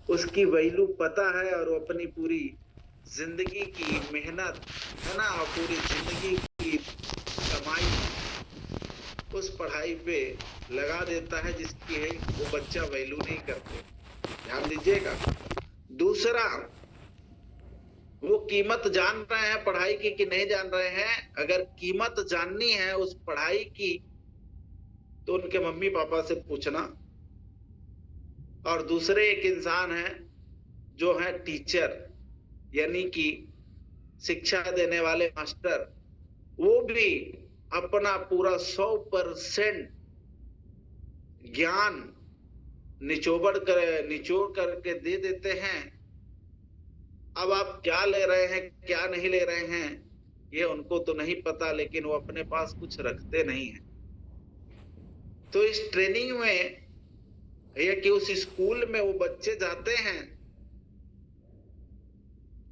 उसकी वैल्यू पता है और वो अपनी पूरी जिंदगी की मेहनत है ना, और पूरी जिंदगी की कमाई उस पढ़ाई पे लगा देता है जिसकी है वो बच्चा वैल्यू नहीं करते। ध्यान दीजिएगा। दूसरा, वो कीमत जान रहे हैं पढ़ाई की कि नहीं जान रहे हैं? अगर कीमत जाननी है उस पढ़ाई की तो उनके मम्मी पापा से पूछना। और दूसरे एक इंसान है जो है टीचर, यानी कि शिक्षा देने वाले मास्टर, वो भी अपना पूरा 100% ज्ञान निचोड़ करके दे देते हैं। अब आप क्या ले रहे हैं क्या नहीं ले रहे हैं ये उनको तो नहीं पता, लेकिन वो अपने पास कुछ रखते नहीं है। तो इस ट्रेनिंग में या कि उस स्कूल में वो बच्चे जाते हैं,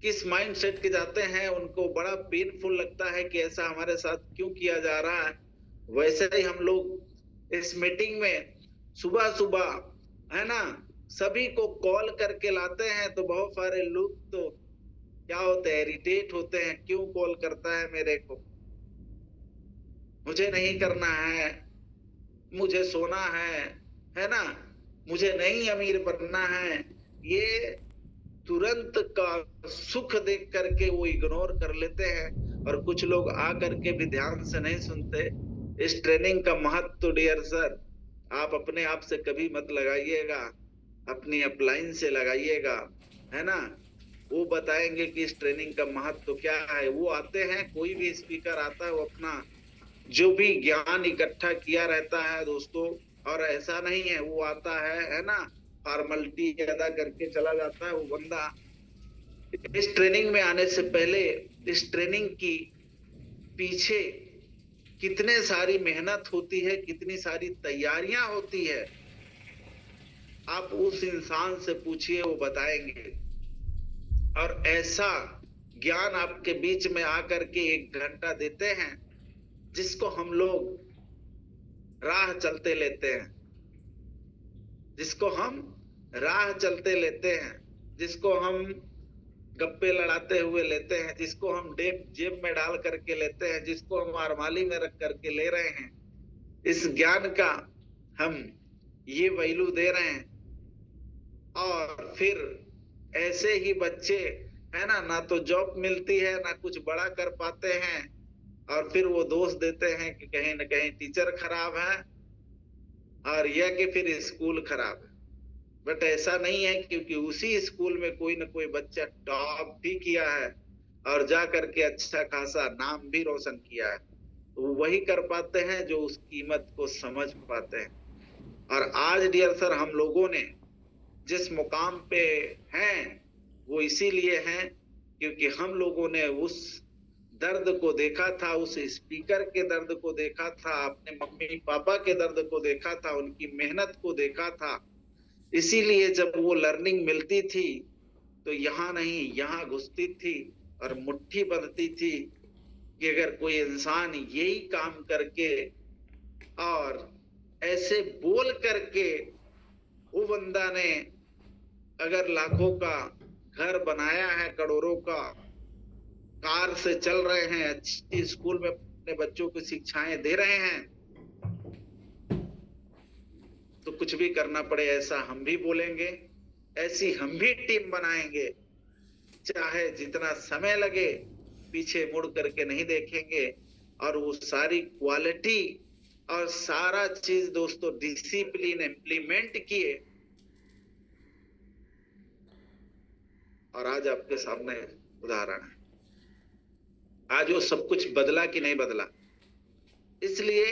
किस माइंड सेट के जाते हैं, उनको बड़ा पेनफुल लगता है कि ऐसा हमारे साथ क्यों किया जा रहा है। वैसे ही हम लोग इस मीटिंग में सुबह सुबह है ना सभी को कॉल करके लाते हैं, तो बहुत सारे लोग तो क्या होते हैं, इरिटेट होते हैं, क्यों कॉल करता है मेरे को, मुझे नहीं करना है, मुझे सोना है ना, मुझे नहीं अमीर बनना है। ये तुरंत का सुख देख करके वो इग्नोर कर लेते हैं, और कुछ लोग आ करके भी ध्यान से नहीं सुनते। इस ट्रेनिंग का महत्व तो डियर सर आप अपने आप से कभी मत लगाइएगा, अपनी अपलाइन से लगाइएगा, है ना। वो बताएंगे कि इस ट्रेनिंग का महत्व तो क्या है। वो आते हैं, कोई भी स्पीकर आता है, वो अपना जो भी ज्ञान इकट्ठा किया रहता है दोस्तों, और ऐसा नहीं है वो आता है ना, फॉर्मेलिटी अदा करके चला जाता है वो बंदा। इस ट्रेनिंग में आने से पहले इस ट्रेनिंग की पीछे कितने सारी मेहनत होती है, कितनी सारी तैयारियां होती है, आप उस इंसान से पूछिए, वो बताएंगे। और ऐसा ज्ञान आपके बीच में आकर के 1 घंटा देते हैं जिसको हम लोग राह चलते लेते हैं, जिसको हम राह चलते लेते हैं, जिसको हम गप्पे लड़ाते हुए लेते हैं, जिसको हम डेप जेब में डाल करके लेते हैं, जिसको हम आरमाली में रख करके ले रहे हैं। इस ज्ञान का हम ये वैल्यू दे रहे हैं। और फिर ऐसे ही बच्चे है ना, ना तो जॉब मिलती है ना कुछ बड़ा कर पाते हैं, और फिर वो दोष देते हैं कि कहीं ना कहीं टीचर खराब है और यह कि फिर स्कूल खराब है। बट ऐसा नहीं है, क्योंकि उसी स्कूल में कोई ना कोई बच्चा टॉप भी किया है और जा करके अच्छा खासा नाम भी रोशन किया है। तो वही कर पाते हैं जो उस कीमत को समझ पाते हैं। और आज डियर सर हम लोगों ने जिस मुकाम पे हैं वो इसीलिए हैं क्योंकि हम लोगों ने उस दर्द को देखा था, उस स्पीकर के दर्द को देखा था, अपने मम्मी पापा के दर्द को देखा था, उनकी मेहनत को देखा था। इसीलिए जब वो लर्निंग मिलती थी तो यहाँ नहीं यहाँ घुसती थी और मुट्ठी बंधती थी कि अगर कोई इंसान यही काम करके और ऐसे बोल करके वो बंदा ने अगर लाखों का घर बनाया है, करोड़ों का कार से चल रहे हैं, अच्छी स्कूल में अपने बच्चों को शिक्षाएं दे रहे हैं, तो कुछ भी करना पड़े ऐसा हम भी बोलेंगे, ऐसी हम भी टीम बनाएंगे, चाहे जितना समय लगे, पीछे मुड़ करके नहीं देखेंगे। और वो सारी क्वालिटी और सारा चीज दोस्तों डिसिप्लिन इम्प्लीमेंट किए, और आज आपके सामने उदाहरण है। आज वो सब कुछ बदला कि नहीं बदला। इसलिए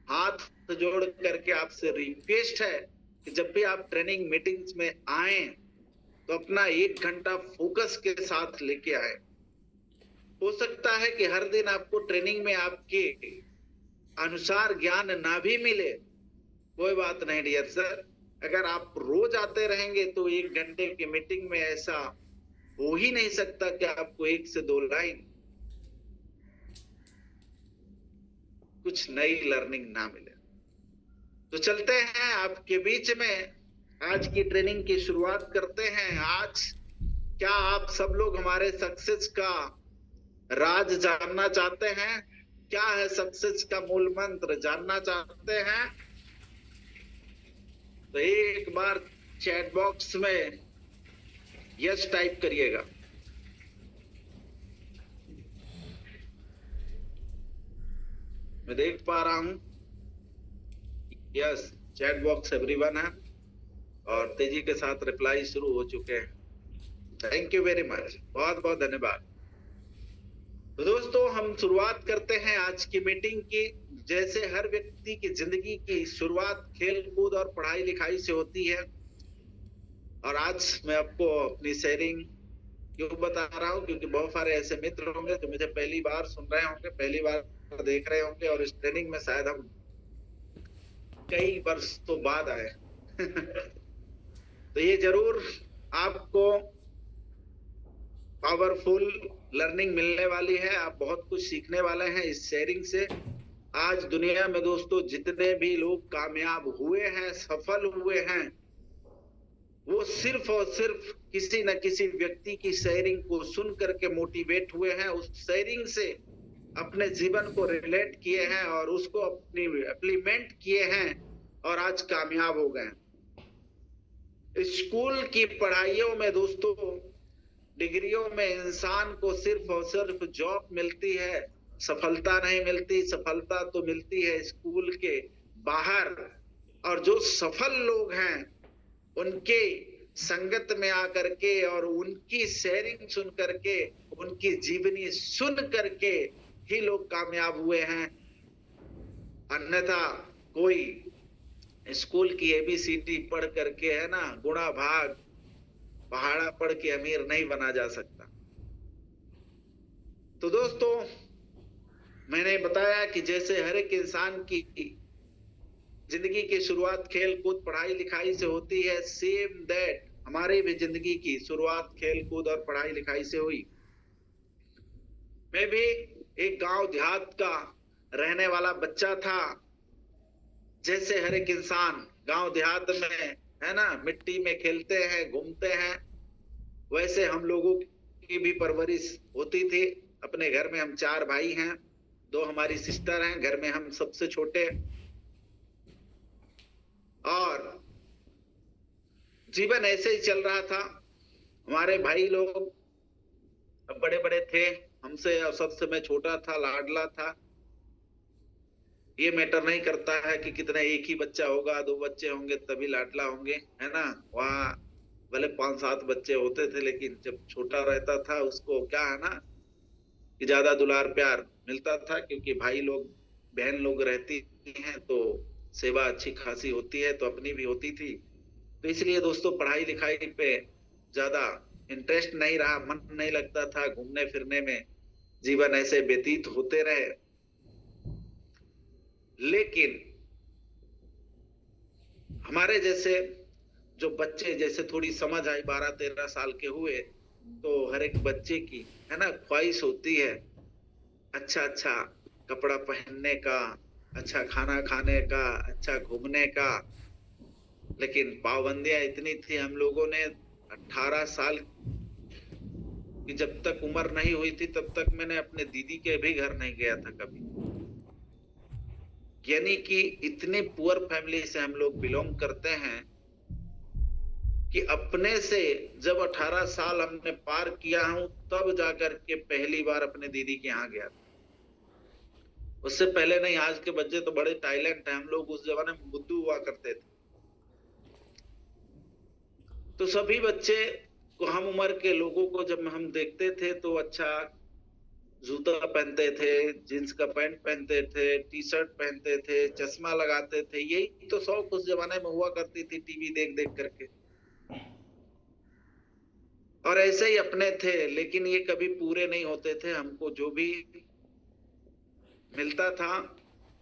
हाथ जोड़ करके आपसे रिक्वेस्ट है कि जब भी आप ट्रेनिंग मीटिंग्स में आए तो अपना 1 घंटा फोकस के साथ लेके आए। हो सकता है कि हर दिन आपको ट्रेनिंग में आपके अनुसार ज्ञान ना भी मिले, कोई बात नहीं डियर सर। अगर आप रोज आते रहेंगे तो 1 घंटे की मीटिंग में ऐसा हो ही नहीं सकता कि आपको 1 से 2 लाइन कुछ नई लर्निंग ना मिले। तो चलते हैं आपके बीच में आज की ट्रेनिंग की शुरुआत करते हैं। आज क्या आप सब लोग हमारे सक्सेस का राज जानना चाहते हैं? क्या है सक्सेस का मूल मंत्र जानना चाहते हैं? तो एक बार चैट बॉक्स में यस टाइप करिएगा। मैं देख पा रहा हूं यस, चैट बॉक्स एवरीवन है और तेजी के साथ रिप्लाई शुरू हो चुके हैं। थैंक यू वेरी मच, बहुत बहुत धन्यवाद। तो दोस्तों, हम शुरुआत करते हैं आज की मीटिंग की। जैसे हर व्यक्ति की जिंदगी की शुरुआत खेल कूद और पढ़ाई लिखाई से होती है, और आज मैं आपको अपनी शेयरिंग क्यों बता रहा हूँ, क्योंकि बहुत सारे ऐसे मित्र होंगे जो मुझे पहली बार सुन रहे होंगे, पहली बार देख रहे होंगे, और इस ट्रेनिंग में शायद हम कई वर्षों बाद आए। तो ये जरूर आपको पावरफुल लर्निंग मिलने वाली है। आप बहुत कुछ सीखने वाले हैं इस शेयरिंग से। आज दुनिया में दोस्तों जितने भी लोग कामयाब हुए हैं, सफल हुए हैं, वो सिर्फ और सिर्फ किसी न किसी व्यक्ति की शेयरिंग को सुन करके मोटिवेट हुए हैं, उस शेयरिंग से अपने जीवन को रिलेट किए हैं और उसको अपनी इम्प्लीमेंट किए हैं और आज कामयाब हो गए। स्कूल की पढ़ाइयों में दोस्तों, डिग्रियों में इंसान को सिर्फ और सिर्फ जॉब मिलती है, सफलता नहीं मिलती। सफलता तो मिलती है स्कूल के बाहर। और जो सफल लोग हैं उनके संगत में आकर के और उनकी शेयरिंग सुन करके, उनकी जीवनी सुन करके ही लोग कामयाब हुए हैं। अन्यथा कोई स्कूल की एबीसीडी पढ़ करके, है ना, गुणा भाग पहाड़ा पढ़ के अमीर नहीं बना जा सकता। तो दोस्तों, मैंने बताया कि जैसे हर एक इंसान की जिंदगी की शुरुआत खेल कूद पढ़ाई लिखाई से होती है, सेम दैट हमारे भी जिंदगी की शुरुआत खेल कूद और पढ़ाई लिखाई से हुई। मैं भी एक गांव देहात का रहने वाला बच्चा था। जैसे हर एक इंसान गांव देहात में, है ना, मिट्टी में खेलते हैं, घूमते हैं, वैसे हम लोगों की भी परवरिश होती थी। अपने घर में हम 4 भाई हैं, 2 हमारी सिस्टर हैं, घर में हम सबसे छोटे, और जीवन ऐसे ही चल रहा था। हमारे भाई लोग बड़े बड़े थे हमसे, और सबसे मैं छोटा था, लाडला था। ये मैटर नहीं करता है कि कितना, एक ही बच्चा होगा, 2 बच्चे होंगे तभी लाडला होंगे, है ना। वहाँ भले 5-7 बच्चे होते थे, लेकिन जब छोटा रहता था उसको क्या है ना कि ज्यादा दुलार प्यार मिलता था, क्योंकि भाई लोग बहन लोग रहती हैं तो सेवा अच्छी खासी होती है, तो अपनी भी होती थी। तो इसलिए दोस्तों पढ़ाई लिखाई पे ज्यादा इंटरेस्ट नहीं रहा, मन नहीं लगता था, घूमने फिरने में जीवन ऐसे व्यतीत होते रहे। लेकिन हमारे जैसे जो बच्चे, जैसे थोड़ी समझ आई, 12-13 साल के हुए, तो हर एक बच्चे की, है ना, ख्वाहिश होती है अच्छा अच्छा कपड़ा पहनने का, अच्छा खाना खाने का, अच्छा घूमने का। लेकिन पाबंदियां इतनी थी, हम लोगों ने 18 साल की जब तक उम्र नहीं हुई थी तब तक मैंने अपने दीदी के भी घर नहीं गया था कभी। यानी कि इतनी पुअर फैमिली से हम लोग बिलोंग करते हैं कि अपने से जब 18 साल हमने पार किया हूं, तब जाकर के पहली बार अपने दीदी के यहाँ गया था। उससे पहले नहीं। आज के बच्चे तो बड़े टैलेंट हैं, हम लोग उस जमाने में बुद्धू हुआ करते थे। तो सभी बच्चे को, हम उम्र के लोगों को जब हम देखते थे तो अच्छा जूता पहनते थे, जींस का पैंट पहनते थे, टी शर्ट पहनते थे, चश्मा लगाते थे। यही तो शौक उस जमाने में हुआ करती थी, टीवी देख देख करके, और ऐसे ही अपने थे। लेकिन ये कभी पूरे नहीं होते थे। हमको जो भी मिलता था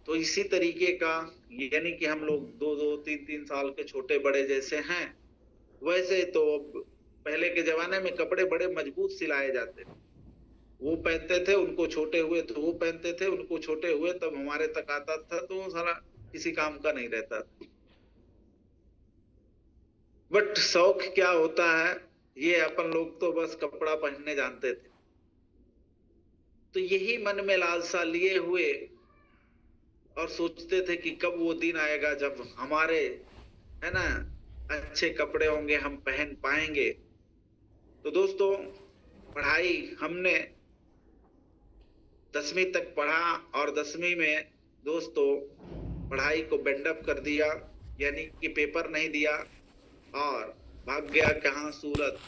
तो इसी तरीके का, यानी कि हम लोग 2-2, 3-3 साल के छोटे बड़े जैसे हैं, वैसे तो पहले के जमाने में कपड़े बड़े मजबूत सिलाए जाते थे। वो पहनते थे, उनको छोटे हुए तो वो पहनते थे, उनको छोटे हुए तब हमारे तक आता था, तो सारा किसी काम का नहीं रहता था। बट शौक क्या होता है, ये अपन लोग तो बस कपड़ा पहनने जानते थे। तो यही मन में लालसा लिए हुए और सोचते थे कि कब वो दिन आएगा जब हमारे, है ना, अच्छे कपड़े होंगे, हम पहन पाएंगे। तो दोस्तों, पढ़ाई हमने 10वीं तक पढ़ा, और 10वीं में दोस्तों पढ़ाई को बेंडअप कर दिया, यानी कि पेपर नहीं दिया, और भाग गया कहाँ, सूरत।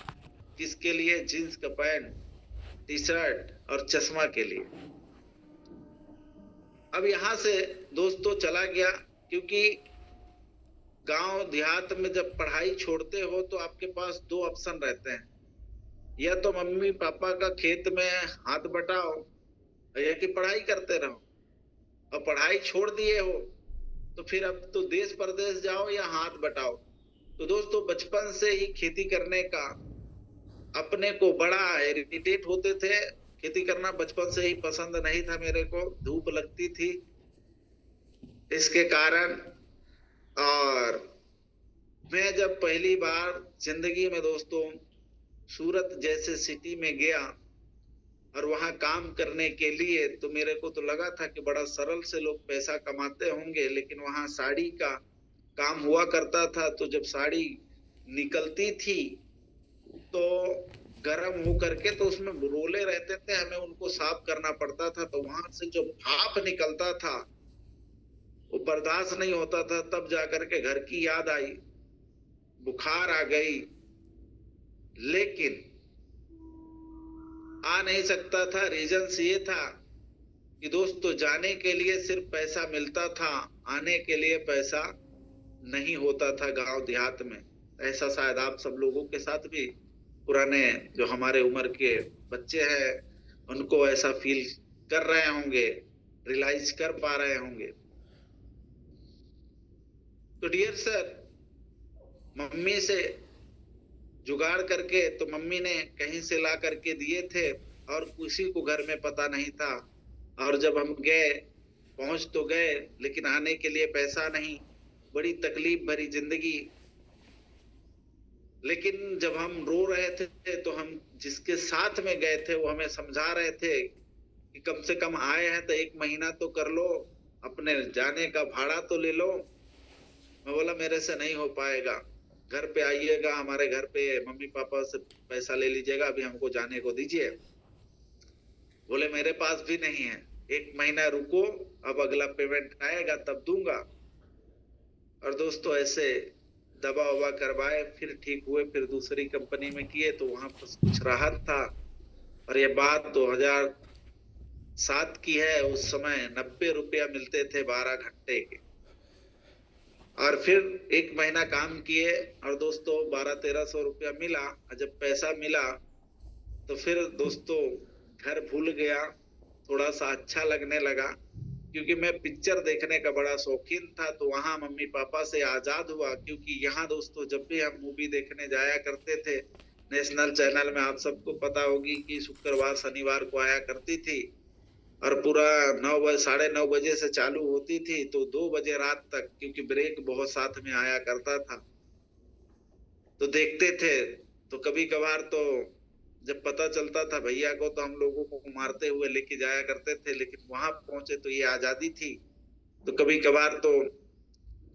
किसके लिए? जींस का पैंट, टी शर्ट और चश्मा के लिए। अब यहां से दोस्तों चला गया, क्योंकि गांव देहात में जब पढ़ाई छोड़ते हो तो आपके पास दो ऑप्शन रहते हैं, या तो मम्मी पापा का खेत में हाथ बटाओ, या कि पढ़ाई करते रहो। और पढ़ाई छोड़ दिए हो तो फिर अब तो देश परदेश जाओ या हाथ बटाओ। तो दोस्तों, बचपन से ही खेती करने का अपने को बड़ा इरिटेट होते थे। खेती करना बचपन से ही पसंद नहीं था मेरे को, धूप लगती थी इसके कारण। और मैं जब पहली बार जिंदगी में दोस्तों सूरत जैसे सिटी में गया और वहां काम करने के लिए, तो मेरे को तो लगा था कि बड़ा सरल से लोग पैसा कमाते होंगे, लेकिन वहां साड़ी का काम हुआ करता था। तो जब साड़ी निकलती थी तो गर्म हो करके, तो उसमें रोले रहते थे, हमें उनको साफ करना पड़ता था। तो वहां से जो भाप निकलता था वो बर्दाश्त नहीं होता था। तब जाकर के घर की याद आई, बुखार आ गई, लेकिन आ नहीं सकता था। रीजन ये था कि दोस्तों जाने के लिए सिर्फ पैसा मिलता था, आने के लिए पैसा नहीं होता था गांव देहात में। ऐसा शायद आप सब लोगों के साथ भी, पुराने जो हमारे उम्र के बच्चे हैं, उनको ऐसा फील कर रहे होंगे, रियलाइज कर पा रहे होंगे। तो डियर सर, मम्मी से जुगाड़ करके तो मम्मी ने कहीं से ला करके दिए थे, और किसी को घर में पता नहीं था। और जब हम गए, पहुंच तो गए, लेकिन आने के लिए पैसा नहीं। बड़ी तकलीफ भरी जिंदगी। लेकिन जब हम रो रहे थे तो हम जिसके साथ में गए थे वो हमें समझा रहे थे कि कम से कम आए हैं तो 1 महीना तो कर लो, अपने जाने का भाड़ा तो ले लो। मैं बोला मेरे से नहीं हो पाएगा, घर पे आइएगा, हमारे घर पे मम्मी पापा से पैसा ले लीजिएगा, अभी हमको जाने को दीजिए। बोले मेरे पास भी नहीं है, 1 महीना रुको, अब अगला पेमेंट आएगा तब दूंगा। और दोस्तों ऐसे दवा ववा करवाए, फिर ठीक हुए, फिर दूसरी कंपनी में किए तो वहां पर कुछ राहत था। और ये बात 2007 की है। उस समय 90 रुपया मिलते थे 12 घंटे के। और फिर 1 महीना काम किए और दोस्तों 1200-1300 रुपया मिला। और जब पैसा मिला तो फिर दोस्तों घर भूल गया, थोड़ा सा अच्छा लगने लगा, क्योंकि मैं पिक्चर देखने का बड़ा शौकीन था। तो वहां मम्मी पापा से आजाद हुआ, क्योंकि यहाँ दोस्तों जब भी हम मूवी देखने जाया करते थे, नेशनल चैनल में आप सबको पता होगी कि शुक्रवार शनिवार को आया करती थी, और पूरा 9 साढ़े 9 बजे से चालू होती थी तो 2 बजे रात तक, क्योंकि ब्रेक बहुत साथ में आया करता था। तो देखते थे। तो कभी कभार तो जब पता चलता था भैया को, तो हम लोगों को मारते हुए लेके जाया करते थे। लेकिन वहां पहुंचे तो ये आजादी थी। तो कभी कभार तो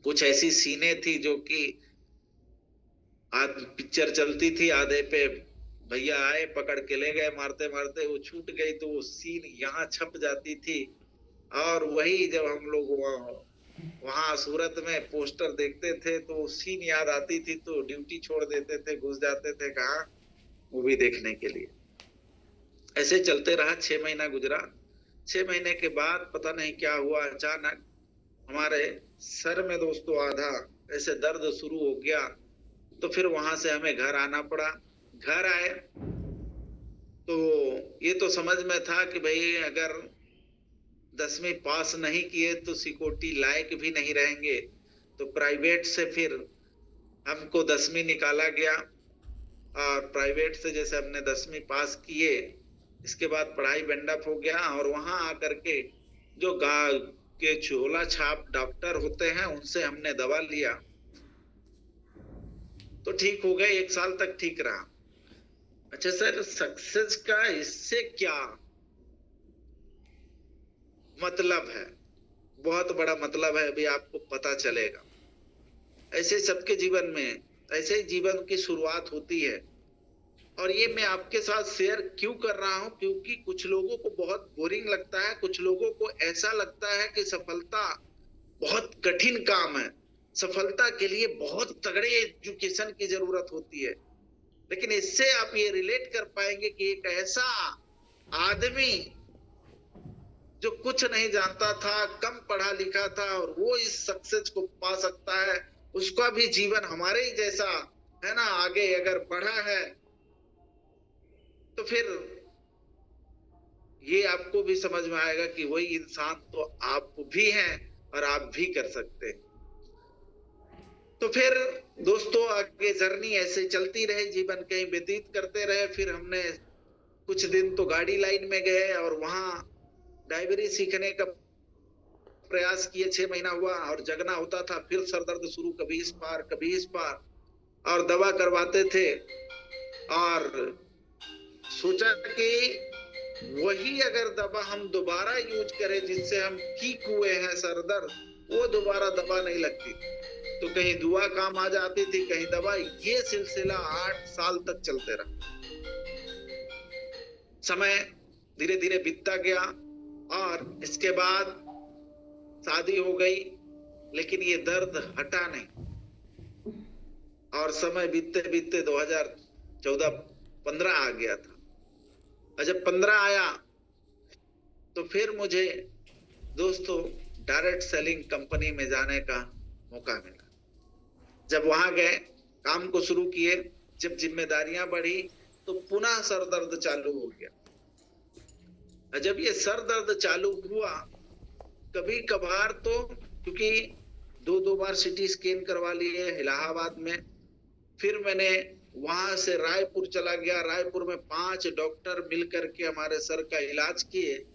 कुछ ऐसी सीने थी जो कि आज पिक्चर चलती थी, आधे पे भैया आए, पकड़ के ले गए, मारते मारते वो छूट गई, तो वो सीन यहाँ छप जाती थी। और वही जब हम लोग वहां सूरत में पोस्टर देखते थे तो वो सीन याद आती थी, तो ड्यूटी छोड़ देते थे, घुस जाते थे कहाँ, मूवी देखने के लिए। ऐसे चलते रहा, 6 महीना गुजरा। 6 महीने के बाद पता नहीं क्या हुआ, अचानक हमारे सर में दोस्तों आधा ऐसे दर्द शुरू हो गया। तो फिर वहां से हमें घर आना पड़ा। घर आए तो ये तो समझ में था कि भाई अगर 10वीं पास नहीं किए तो सिक्योरिटी लायक भी नहीं रहेंगे। तो प्राइवेट से फिर हमको 10वीं निकाला गया, और प्राइवेट से जैसे हमने 10वीं पास किए, इसके बाद पढ़ाई बेंडअप हो गया। और वहां आकर के जो गांव के झोला छाप डॉक्टर होते हैं उनसे हमने दवा लिया। तो ठीक हो गए, 1 साल तक ठीक रहा। अच्छा सर, सक्सेस का इससे क्या मतलब है? बहुत बड़ा मतलब है, अभी आपको पता चलेगा। ऐसे सबके जीवन में, ऐसे ही जीवन की शुरुआत होती है। और ये मैं आपके साथ शेयर क्यों कर रहा हूं? क्योंकि कुछ लोगों को बहुत बोरिंग लगता है, कुछ लोगों को ऐसा लगता है कि सफलता बहुत कठिन काम है, सफलता के लिए बहुत तगड़े एजुकेशन की जरूरत होती है। लेकिन इससे आप ये रिलेट कर पाएंगे कि एक ऐसा आदमी जो कुछ नहीं जानता था, कम पढ़ा लिखा था, और वो इस सक्सेस को पा सकता है। उसका भी जीवन हमारे ही जैसा है ना, आगे अगर बढ़ा है, तो फिर ये आपको भी समझ में आएगा कि वही इंसान तो आप भी हैं और आप भी कर सकते हैं। तो फिर दोस्तों, आगे जर्नी ऐसे चलती रही, जीवन कहीं व्यतीत करते रहे। फिर हमने कुछ दिन तो गाड़ी लाइन में गए और वहां ड्राइवरी सीखने का प्रयास किए। 6 महीना हुआ और जगना होता था, फिर सर दर्द शुरू, कभी इस पार कभी इस पार, और दवा करवाते थे। और सोचा कि वही अगर दवा हम दोबारा यूज करें जिससे हम ठीक हुए हैं सर दर्द, वो दोबारा दवा नहीं लगती। तो कहीं दुआ काम आ जाती थी, कहीं दवा। ये सिलसिला 8 साल तक चलते रहा। समय धीरे धीरे बीतता गया और इसके बाद शादी हो गई, लेकिन ये दर्द हटा नहीं। और समय बीतते बीतते 2014-15 आ गया था। और जब 15 आया तो फिर मुझे दोस्तों डायरेक्ट सेलिंग कंपनी में जाने का मौका मिला। जब वहां गए, काम को शुरू किए, जब जिम्मेदारियां बढ़ी, तो पुनः सर दर्द चालू हो गया। जब ये सर दर्द चालू हुआ, कभी कभार तो, क्योंकि 2 बार सिटी स्कैन करवा लिए इलाहाबाद में, फिर मैंने वहां से रायपुर चला गया। रायपुर में 5 डॉक्टर मिलकर के हमारे सर का इलाज किए।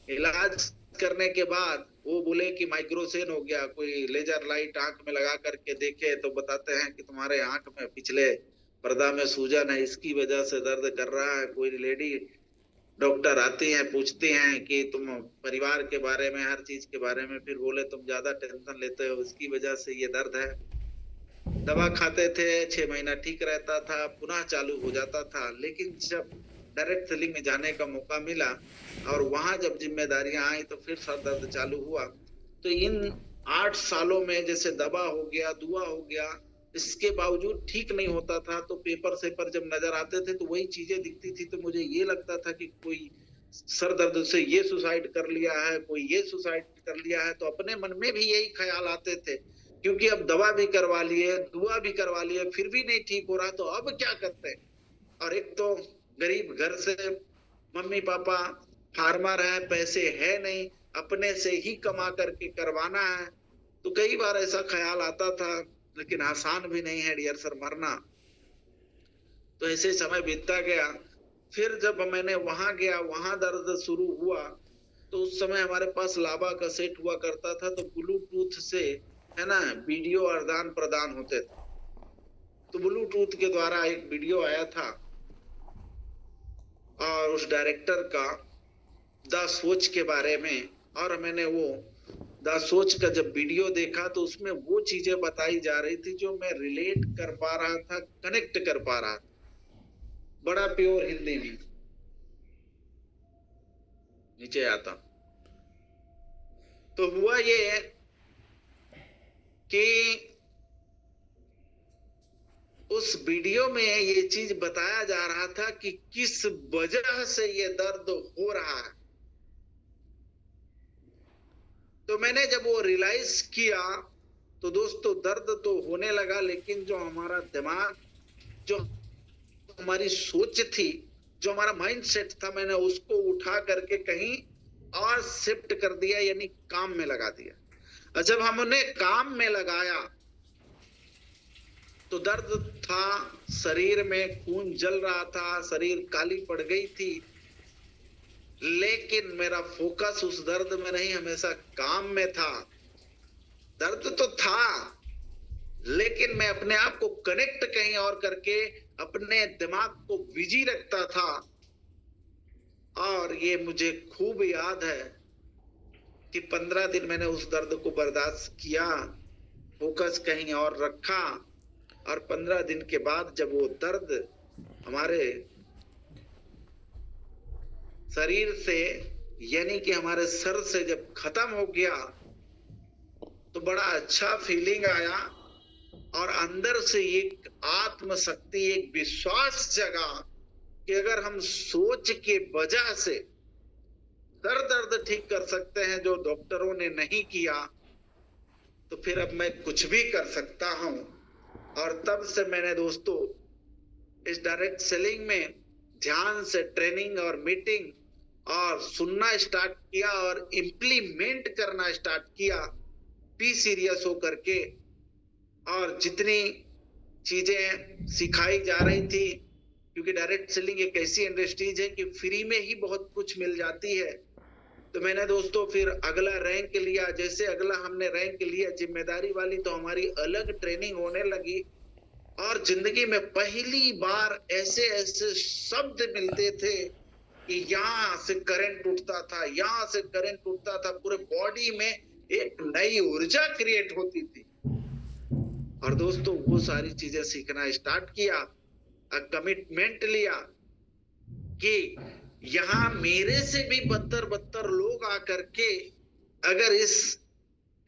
इलाज करने के बाद वो बोले कि माइग्रेशन हो गया। कोई लेजर लाइट आंख में लगा करके देखे तो बताते हैं कि तुम्हारे आंख में पिछले पर्दा में सूजन है, इसकी वजह से दर्द कर रहा है। कोई लेडी डॉक्टर आती हैं, पूछती हैं कि तुम परिवार के बारे में, हर चीज के बारे में, फिर बोले तुम ज्यादा टेंशन लेते हो, इसकी वजह से ये दर्द है। दवा खाते थे, 6 महीना ठीक रहता था, पुनः चालू हो जाता था। लेकिन जब डायरेक्ट सेलिंग में जाने का मौका मिला और वहां जब जिम्मेदारियां आई, तो फिर सर दर्द चालू हुआ। तो इन 8 सालों में जैसे दवा हो गया, दुआ हो गया, इसके बावजूद ठीक नहीं होता था। तो पेपर सेपर जब नजर आते थे तो वही चीजें दिखती थी, तो मुझे ये लगता था कि कोई सर दर्द से ये सुसाइड कर लिया है, कोई ये सुसाइड कर लिया है। तो अपने मन में भी यही ख्याल आते थे, क्योंकि अब दवा भी करवा लिए, दुआ भी करवा लिए, फिर भी नहीं ठीक हो रहा, तो अब क्या करते हैं। और एक तो गरीब घर से, मम्मी पापा फार्मर है, पैसे है नहीं, अपने से ही कमा करके करवाना है। तो कई बार ऐसा ख्याल आता था, लेकिन आसान भी नहीं है डियर सर मरना। तो ऐसे समय बीतता गया। फिर जब मैंने वहां गया, वहां दर्द शुरू हुआ, तो उस समय हमारे पास लाभा का सेट हुआ करता था, तो ब्लूटूथ से है ना वीडियो आदान प्रदान होते थे। तो ब्लूटूथ के द्वारा एक वीडियो आया था और उस डायरेक्टर का द सोच के बारे में, और मैंने वो द सोच का जब वीडियो देखा तो उसमें वो चीजें बताई जा रही थी जो मैं रिलेट कर पा रहा था, कनेक्ट कर पा रहा था, बड़ा प्योर हिंदी में। नीचे आता तो हुआ ये कि उस वीडियो में ये चीज बताया जा रहा था कि किस वजह से ये दर्द हो रहा है। तो मैंने जब वो रियलाइज किया, तो दोस्तों दर्द तो होने लगा, लेकिन जो हमारा दिमाग, जो हमारी सोच थी, जो हमारा माइंड सेट था, मैंने उसको उठा करके कहीं और शिफ्ट कर दिया, यानी काम में लगा दिया। और जब हमने काम में लगाया तो दर्द था, शरीर में खून जल रहा था, शरीर काली पड़ गई थी, लेकिन मेरा फोकस उस दर्द में नहीं, हमेशा काम में था। दर्द तो था, लेकिन मैं अपने आप को कनेक्ट कहीं और करके अपने दिमाग को बिजी रखता था। और ये मुझे खूब याद है कि 15 दिन मैंने उस दर्द को बर्दाश्त किया, फोकस कहीं और रखा, और 15 दिन के बाद जब वो दर्द हमारे शरीर से, यानी कि हमारे सर से जब खत्म हो गया, तो बड़ा अच्छा फीलिंग आया और अंदर से एक आत्मशक्ति, एक विश्वास जगा कि अगर हम सोच के वजह से सर दर्द ठीक कर सकते हैं जो डॉक्टरों ने नहीं किया, तो फिर अब मैं कुछ भी कर सकता हूं। और तब से मैंने दोस्तों इस डायरेक्ट सेलिंग में ध्यान से ट्रेनिंग और मीटिंग और सुनना स्टार्ट किया और इम्प्लीमेंट करना स्टार्ट किया, पी सीरियस होकर के। और जितनी चीजें सिखाई जा रही थी, क्योंकि डायरेक्ट सेलिंग एक ऐसी इंडस्ट्रीज है कि फ्री में ही बहुत कुछ मिल जाती है, तो मैंने दोस्तों फिर अगला रैंक लिया। जैसे अगला हमने रैंक लिया जिम्मेदारी वाली, तो हमारी अलग ट्रेनिंग होने लगी। और जिंदगी में पहली बार ऐसे ऐसे शब्द मिलते थे कि यहाँ से करंट उठता था, यहाँ से करंट उठता था, पूरे बॉडी में एक नई ऊर्जा क्रिएट होती थी। और दोस्तों वो सारी चीजें सीखना स्टार्ट किया, कमिटमेंट लिया कि यहाँ मेरे से भी बदतर बदतर लोग आकर के अगर इस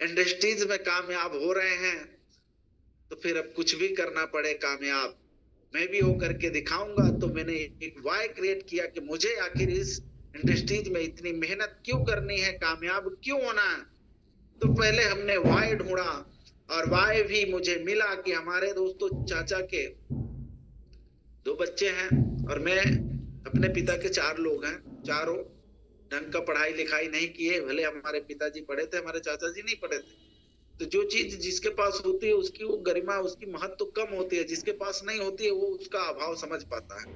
इंडस्ट्रीज में कामयाब हो रहे हैं, तो फिर अब कुछ भी करना पड़े कामयाब मैं भी होकर के दिखाऊंगा। तो मैंने एक वाई क्रिएट किया कि मुझे आखिर इस इंडस्ट्रीज में इतनी मेहनत क्यों करनी है, कामयाब क्यों होना है। तो पहले हमने वाई ढूंढा और वाई भी मुझे मिला कि हमारे दोस्तों चाचा के 2 बच्चे हैं और मैं, अपने पिता के 4 लोग हैं, चारों ढंग का पढ़ाई लिखाई नहीं किए। भले हमारे पिताजी पढ़े थे, हमारे चाचा जी नहीं पढ़े थे। तो जो चीज जिसके पास होती है उसकी वो गरिमा, उसकी महत्व तो कम होती है, जिसके पास नहीं होती है वो उसका अभाव समझ पाता है।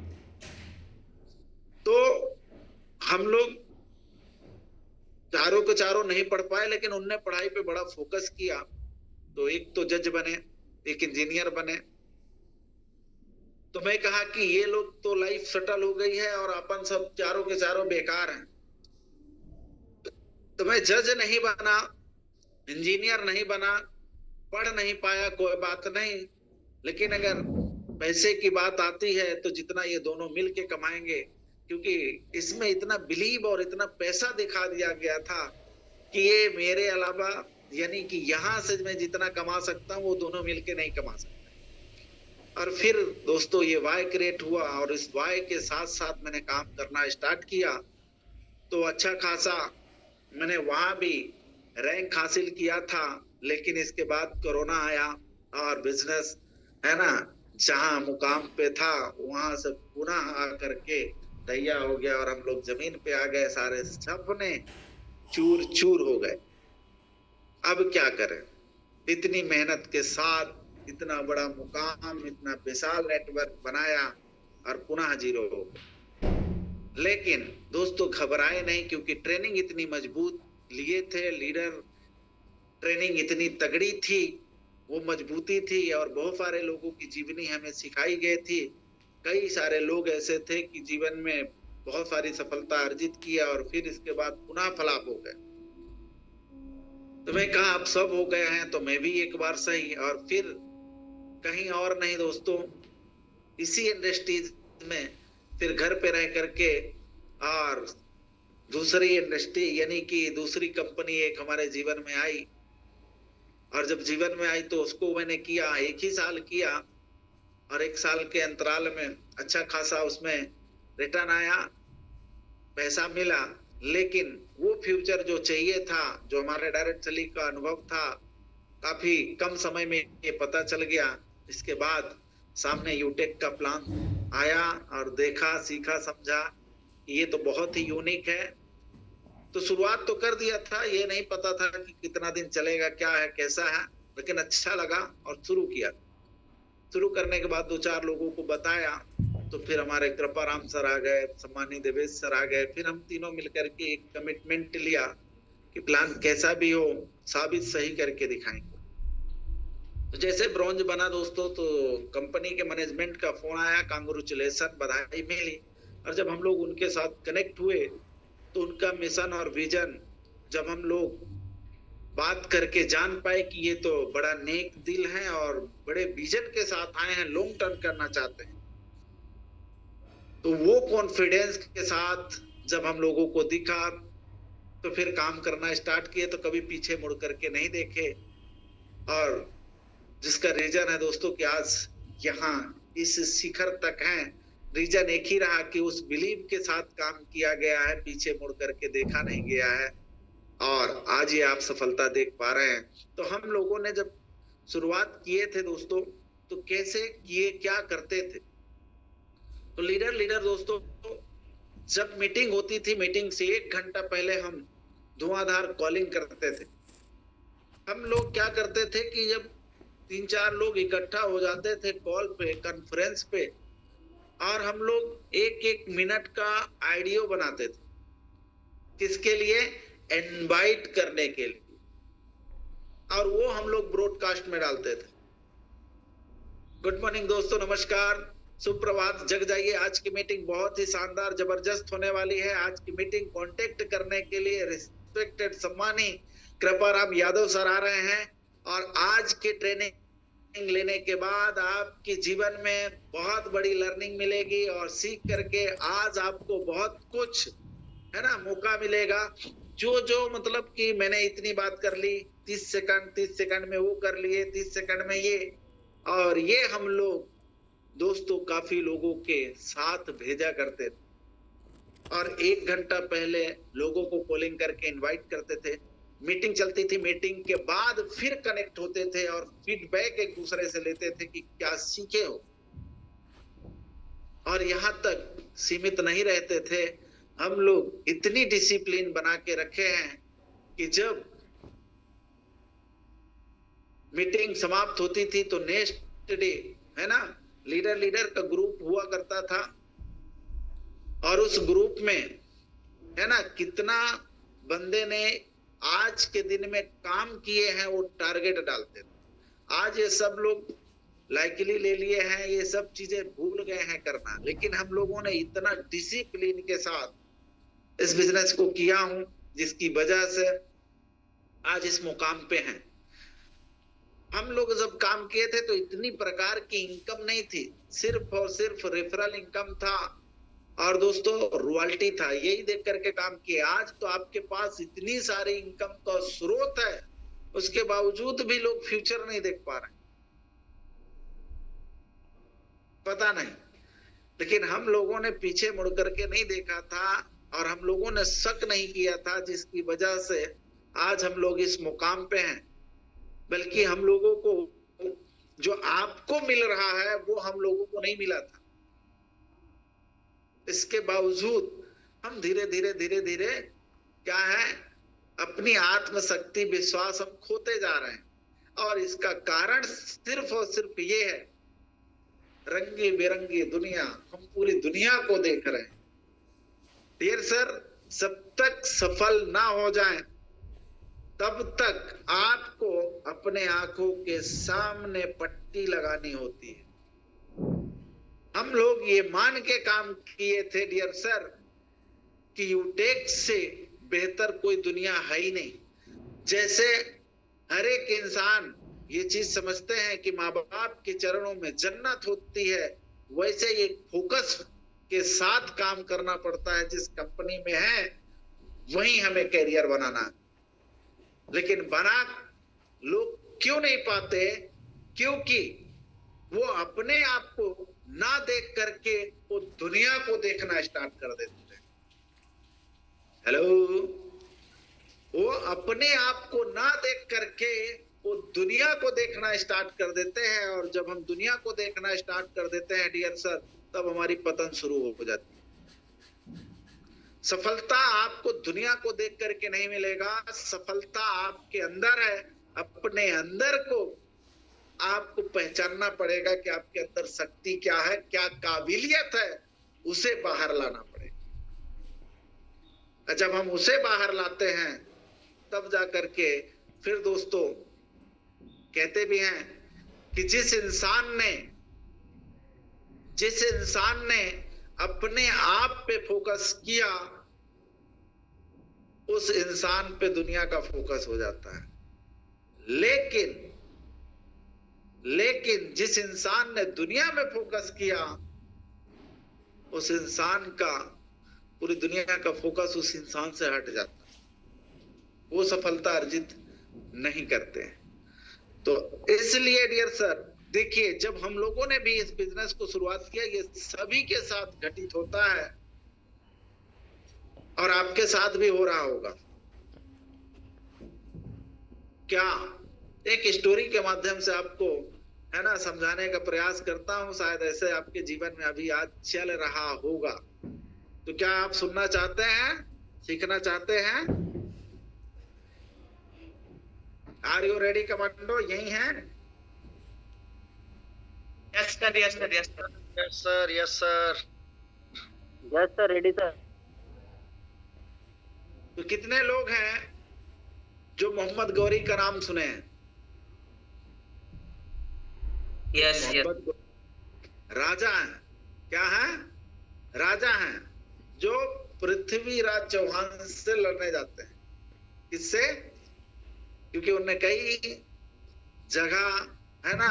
तो हम लोग चारों के चारों नहीं पढ़ पाए, लेकिन उनने पढ़ाई पे बड़ा फोकस किया। तो एक तो जज बने, एक इंजीनियर बने। तो मैं कहा कि ये लोग तो लाइफ सेटल हो गई है और अपन सब चारों के चारों बेकार हैं। तो मैं जज नहीं बना, इंजीनियर नहीं बना, पढ़ नहीं पाया, कोई बात नहीं, लेकिन अगर पैसे की बात आती है तो जितना ये दोनों मिलके कमाएंगे, क्योंकि इसमें इतना बिलीव और इतना पैसा दिखा दिया गया था कि ये मेरे अलावा, यानी कि यहां से मैं जितना कमा सकता हूं वो दोनों मिलके नहीं कमा सकते। और फिर दोस्तों ये वाई क्रिएट हुआ और इस वाई के साथ साथ मैंने काम करना स्टार्ट किया। तो अच्छा खासा मैंने वहां भी रैंक हासिल किया था, लेकिन इसके बाद कोरोना आया और बिजनेस है ना, जहां मुकाम पे था वहां से पुनः आकर के दैया हो गया और हम लोग जमीन पे आ गए, सारे सपने चूर चूर हो गए। अब क्या करें, इतनी मेहनत के साथ इतना बड़ा मुकाम, इतना विशाल नेटवर्क बनाया और पुनः जीरो हो गया। लेकिन दोस्तों घबराए नहीं, क्योंकि ट्रेनिंग इतनी मजबूत लिए थे, लीडर ट्रेनिंग इतनी तगड़ी थी, वो मजबूती थी और बहुत सारे लोगों की जीवनी हमें सिखाई गई थी। कई सारे लोग ऐसे थे कि जीवन में बहुत सारी सफलता अर्जित किया और फिर इसके बाद पुनः फलाप हो गए। तो मैं कहा अब सब हो गए हैं तो मैं भी एक बार सही, और फिर कहीं और नहीं दोस्तों, इसी इंडस्ट्रीज में फिर घर पे रह करके और दूसरी इंडस्ट्री, यानी कि दूसरी कंपनी एक हमारे जीवन में आई। और जब जीवन में आई तो उसको मैंने किया, 1 ही साल किया और 1 साल के अंतराल में अच्छा खासा उसमें रिटर्न आया, पैसा मिला। लेकिन वो फ्यूचर जो चाहिए था, जो हमारे डायरेक्ट सेलिंग का अनुभव था, काफी कम समय में ये पता चल गया। इसके बाद सामने यूटेक का प्लान आया और देखा, सीखा, समझा कि ये तो बहुत ही यूनिक है। तो शुरुआत तो कर दिया था, ये नहीं पता था कि कितना दिन चलेगा, क्या है, कैसा है, लेकिन अच्छा लगा और शुरू किया। शुरू करने के बाद 2-4 लोगों को बताया, तो फिर हमारे कृपाराम सर आ गए, सम्मानित देवेश सर आ गए। फिर हम तीनों मिलकर के एक कमिटमेंट लिया कि प्लान कैसा भी हो साबित सही करके दिखाएंगे। तो जैसे ब्रॉन्ज बना दोस्तों, तो कंपनी के मैनेजमेंट का फोन आया, कांग्रेचुलेशन, बधाई मिली। और जब हम लोग उनके साथ कनेक्ट हुए तो उनका मिशन और विजन जब हम लोग बात करके जान पाए कि ये तो बड़ा नेक दिल है और बड़े विजन के साथ आए हैं, लॉन्ग टर्म करना चाहते हैं, तो वो कॉन्फिडेंस के साथ जब हम लोगों को दिखा तो फिर काम करना स्टार्ट किए, तो कभी पीछे मुड़ करके नहीं देखे। और जिसका रीजन है दोस्तों कि आज यहाँ इस शिखर तक हैं, रीजन एक ही रहा कि उस बिलीव के साथ काम किया गया है, पीछे मुड़ करके देखा नहीं गया है, और आज ये आप सफलता देख पा रहे हैं। तो हम लोगों ने जब शुरुआत किए थे दोस्तों, तो कैसे किए, क्या करते थे? तो लीडर दोस्तों, जब मीटिंग होती थी, मीटिंग से 1 घंटा पहले हम धुआंधार कॉलिंग करते थे। हम लोग क्या करते थे कि जब 3-4 लोग इकट्ठा हो जाते थे कॉल पे, कॉन्फ्रेंस पे, और हम लोग 1-1 मिनट का आइडियो बनाते थे। किसके लिए? इनवाइट करने के लिए, और वो हम लोग ब्रॉडकास्ट में डालते थे। गुड मॉर्निंग दोस्तों, नमस्कार, सुप्रभात, जग जाइए। आज की मीटिंग बहुत ही शानदार, जबरदस्त होने वाली है। आज की मीटिंग कांटेक्ट करने के लिए रिस्पेक्टेड सम्मानी कृपाराम यादव सर आ रहे हैं, और आज के ट्रेनिंग लेने के बाद आपके जीवन में बहुत बड़ी लर्निंग मिलेगी, और सीख करके आज आपको बहुत कुछ है ना मौका मिलेगा। जो मतलब कि मैंने इतनी बात कर ली, 30 सेकंड में वो कर लिए, 30 सेकंड में ये, और ये हम लोग दोस्तों काफी लोगों के साथ भेजा करते थे, और 1 घंटा पहले लोगों को कॉलिंग करके इनवाइट करते थे। मीटिंग चलती थी, मीटिंग के बाद फिर कनेक्ट होते थे और फीडबैक एक दूसरे से लेते थे कि क्या सीखे हो, और यहां तक सीमित नहीं रहते थे। हम लोग इतनी डिसिप्लिन बना के रखे हैं कि जब मीटिंग समाप्त होती थी तो नेक्स्ट डे है ना, लीडर का ग्रुप हुआ करता था, और उस ग्रुप में है ना कितना बंदे ने आज के दिन में काम किए हैं वो टारगेट डालते थे। आज ये सब लोग लाइकली ले लिए हैं, ये सब चीजें भूल गए हैं करना, लेकिन हम लोगों ने इतना डिसिप्लिन के साथ इस बिजनेस को किया हूं, जिसकी वजह से आज इस मुकाम पे हैं। हम लोग जब काम किए थे तो इतनी प्रकार की इनकम नहीं थी, सिर्फ और सिर्फ रेफरल इनकम था, और दोस्तों रॉयल्टी था, यही देख करके काम किए। आज तो आपके पास इतनी सारी इनकम का स्रोत है, उसके बावजूद भी लोग फ्यूचर नहीं देख पा रहे, पता नहीं। लेकिन हम लोगों ने पीछे मुड़ करके नहीं देखा था, और हम लोगों ने शक नहीं किया था, जिसकी वजह से आज हम लोग इस मुकाम पे हैं। बल्कि हम लोगों को जो आपको मिल रहा है वो हम लोगों को नहीं मिला था, इसके बावजूद हम धीरे धीरे क्या है, अपनी आत्मशक्ति, विश्वास हम खोते जा रहे हैं, और इसका कारण सिर्फ और सिर्फ ये है, रंगी बिरंगी दुनिया, हम पूरी दुनिया को देख रहे हैं। डियर सर, जब तक सफल ना हो जाए तब तक आपको अपने आंखों के सामने पट्टी लगानी होती है। हम लोग ये मान के काम किए थे डियर सर कि यूटेक्स से बेहतर कोई दुनिया है ही नहीं। जैसे हर एक इंसान ये चीज समझते हैं कि माँ बाप के चरणों में जन्नत होती है, वैसे एक फोकस के साथ काम करना पड़ता है। जिस कंपनी में है वहीं हमें कैरियर बनाना है, लेकिन बना लोग क्यों नहीं पाते? क्योंकि वो अपने आप को ना देख करके वो दुनिया को देखना स्टार्ट कर देते हैं। हेलो, वो अपने आप को ना देख करके वो दुनिया को देखना स्टार्ट कर देते हैं, और जब हम दुनिया को देखना स्टार्ट कर देते हैं डियर सर, तब हमारी पतन शुरू हो जाती है। सफलता आपको दुनिया को देख करके नहीं मिलेगा, सफलता आपके अंदर है। अपने अंदर को आपको पहचानना पड़ेगा कि आपके अंदर शक्ति क्या है, क्या काबिलियत है, उसे बाहर लाना पड़ेगा। जब हम उसे बाहर लाते हैं तब जाकर के फिर दोस्तों कहते भी हैं कि जिस इंसान ने अपने आप पे फोकस किया, उस इंसान पे दुनिया का फोकस हो जाता है। लेकिन जिस इंसान ने दुनिया में फोकस किया, उस इंसान का, पूरी दुनिया का फोकस उस इंसान से हट जाता है, वो सफलता अर्जित नहीं करते। तो इसलिए डियर सर, देखिए, जब हम लोगों ने भी इस बिजनेस को शुरुआत किया, ये सभी के साथ घटित होता है और आपके साथ भी हो रहा होगा। क्या एक स्टोरी के माध्यम से आपको, है ना, समझाने का प्रयास करता हूं। शायद ऐसे आपके जीवन में अभी आज चल रहा होगा। तो क्या आप सुनना चाहते हैं, सीखना चाहते हैं? Are you ready commando? यही है? Yes sir, yes sir, yes sir, yes sir, yes sir, yes sir, ready sir. तो कितने लोग हैं जो मोहम्मद गौरी का नाम सुने हैं? Yes yes. राजा हैं, क्या है? राजा हैं, जो पृथ्वीराज चौहान से लड़ने जाते हैं। किससे? क्योंकि उन्होंने कई जगह, है ना,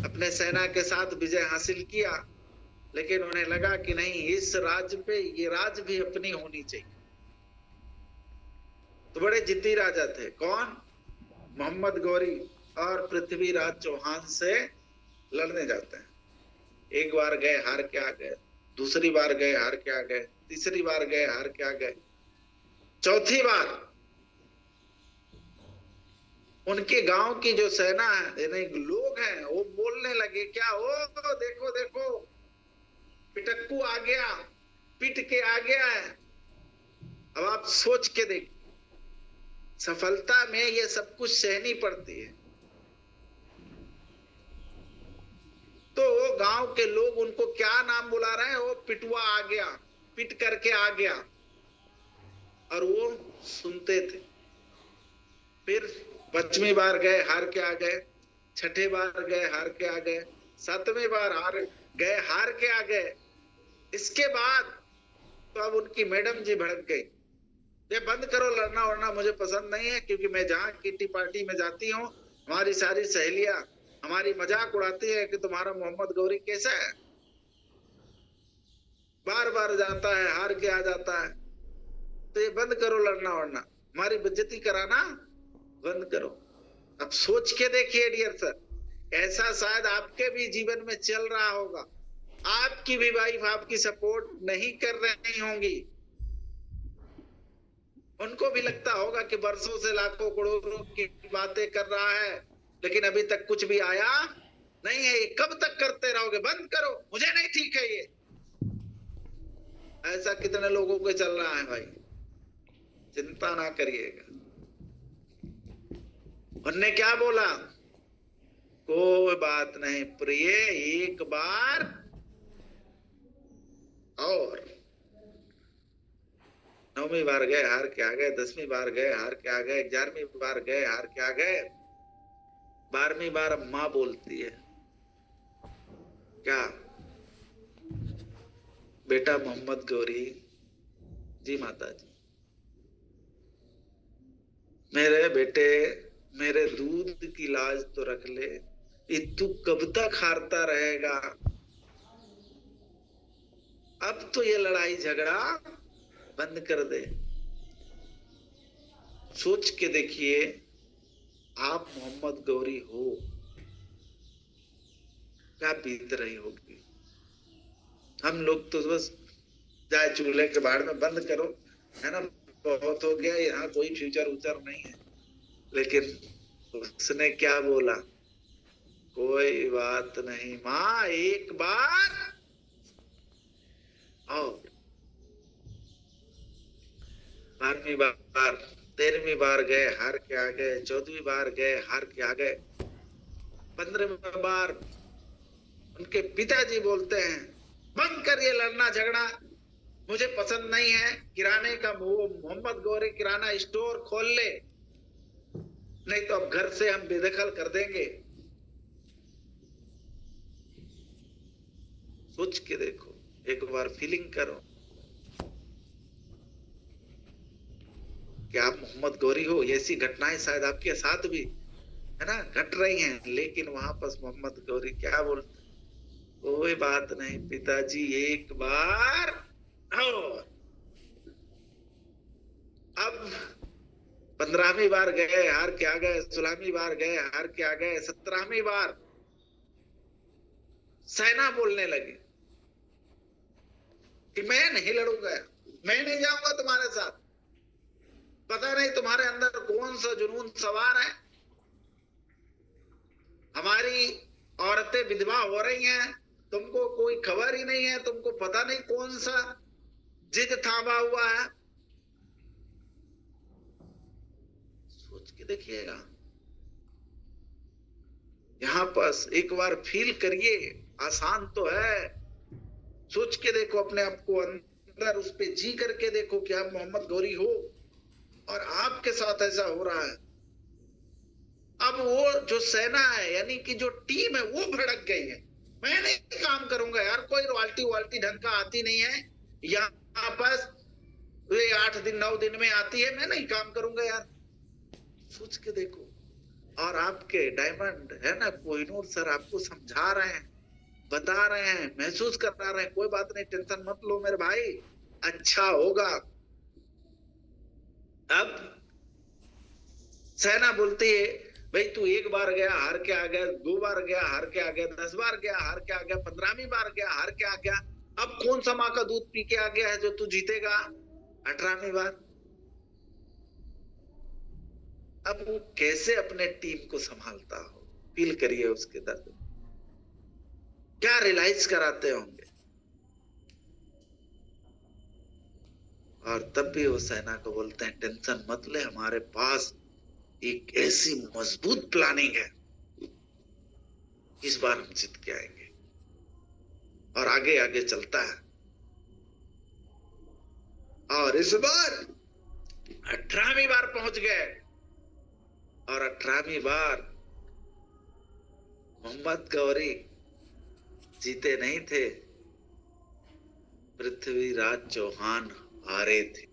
अपने सेना के साथ विजय हासिल किया, लेकिन उन्हें लगा कि नहीं, इस राज्य पे ये राज भी अपनी होनी चाहिए। तो बड़े जिद्दी राजा थे। कौन? मोहम्मद गौरी। और पृथ्वीराज चौहान से लड़ने जाते हैं। एक बार गए, हार के आ गए। दूसरी बार गए, हार के आ गए। तीसरी बार गए, हार के आ गए। चौथी बार उनके गांव की जो सेना है, यानी लोग हैं, वो बोलने लगे, क्या हो, देखो देखो, पिटक्कू आ गया, पिट के आ गया है। अब आप सोच के देखिए, सफलता में ये सब कुछ सहनी पड़ती है। तो गांव के लोग उनको क्या नाम बुला रहे हैं? वो पिटुआ आ गया, पिट करके आ गया। और वो सुनते थे। फिर 5वीं बार गए, हार के आ गए। 6ठे बार गए, हार के आ गए। 7वीं बार गए, हार के आ गए। इसके बाद तो अब उनकी मैडम जी भड़क गई, ये बंद करो, लड़ना वड़ना मुझे पसंद नहीं है। क्योंकि मैं जहां किटी पार्टी में जाती हूँ, हमारी सारी सहेलियां हमारी मजाक उड़ाती है कि तुम्हारा मोहम्मद गौरी कैसा है, बार बार जाता है, हार के आ जाता है। तो ये बंद करो लड़ना वड़ना, हमारी बेइज्जती कराना बंद करो। अब सोच के देखिए डियर सर, ऐसा शायद आपके भी जीवन में चल रहा होगा। आपकी भी वाइफ आपकी सपोर्ट नहीं कर रही होंगी। उनको भी लगता होगा कि बरसों से लाखों करोड़ों की बातें कर रहा है, लेकिन अभी तक कुछ भी आया नहीं है। ये कब तक करते रहोगे? बंद करो, मुझे नहीं ठीक है ये। ऐसा कितने लोगों को चल रहा है भाई? चिंता ना करिएगा। उन्होंने क्या बोला? कोई बात नहीं प्रिय, एक बार और। 9वीं बार गए, हार के आ गए। 10वीं बार गए, हार के आ गए। 11वीं बार गए, हार के आ गए। 12वीं बार अब मां बोलती है, क्या बेटा मोहम्मद गौरी जी, माता जी, मेरे बेटे, मेरे दूध की लाज तो रख ले। ये तू कब तक हारता रहेगा? अब तो ये लड़ाई झगड़ा बंद कर दे। सोच के देखिए, आप मोहम्मद गौरी हो, क्या बीत रही होगी। हम लोग तो बस जाए चूल्हे के बाहर में बंद करो, है ना, बहुत हो गया, यहाँ कोई फ्यूचर उचर नहीं है। लेकिन उसने क्या बोला? कोई बात नहीं माँ, एक बार और। 12वीं बार, 13वीं बार गए, हार के आ गए। 14वीं बार गए, हार के आ गए। 15वीं बार उनके पिताजी बोलते हैं, बंद कर ये लड़ना झगड़ा, मुझे पसंद नहीं है। किराने का वो मोहम्मद गौरी किराना स्टोर खोल ले, नहीं तो अब घर से हम बेदखल कर देंगे। सोच के देखो, एक बार फीलिंग करो कि आप मोहम्मद गौरी हो। ऐसी घटनाएं शायद आपके साथ भी है ना घट रही हैं, लेकिन वहां पर मोहम्मद गौरी क्या बोलते, कोई बात नहीं पिताजी, एक बार और। अब 15वीं बार गए, हार के आ गए, 16वीं बार गए, हार के आ गए, 17वीं बार सेना बोलने लगी कि मैं नहीं लड़ूंगा, मैं नहीं जाऊंगा तुम्हारे साथ। पता नहीं तुम्हारे अंदर कौन सा जुनून सवार है। हमारी औरतें विधवा हो रही हैं, तुमको कोई खबर ही नहीं है, तुमको पता नहीं कौन सा जिद थामा हुआ है। सोच के देखिएगा, यहां पर एक बार फील करिए, आसान तो है। सोच के देखो, अपने आप को अंदर उस पे जी करके देखो कि आप मोहम्मद गौरी हो और आपके साथ ऐसा हो रहा है। अब वो जो सेना है, यानी कि जो टीम है, वो भड़क गई है। मैं नहीं काम करूंगा यार, कोई रॉयल्टी वाल्टी ढंग का आती नहीं है यहाँ पर, वे 8 दिन 9 दिन में आती है, मैं नहीं काम करूंगा यार। सोच के देखो। और आपके डायमंड है ना कोहिनूर सर आपको समझा रहे हैं, बता रहे हैं, महसूस करा रहे हैं, कोई बात नहीं, टेंशन मत लो मेरे भाई, अच्छा होगा। अब सेना बोलती है, भाई तू एक बार गया हार के आ गया, 2 बार गया हार के आ गया, 10 बार गया हार के आ गया, 15वीं बार गया हार के आ गया, अब कौन सा माँ का दूध पी के आ गया है जो तू जीतेगा 18वीं बार। अब वो कैसे अपने टीम को संभालता हो, फील करिए उसके दर्द, क्या रियलाइज कराते होंगे। और तब भी वो सेना को बोलते हैं, टेंशन मत ले, हमारे पास एक ऐसी मजबूत प्लानिंग है, इस बार हम जीत के आएंगे। और आगे आगे चलता है, और इस बार 18वीं बार पहुंच गए। और 18वीं बार मोहम्मद गौरी जीते नहीं थे, पृथ्वीराज चौहान हारे थे।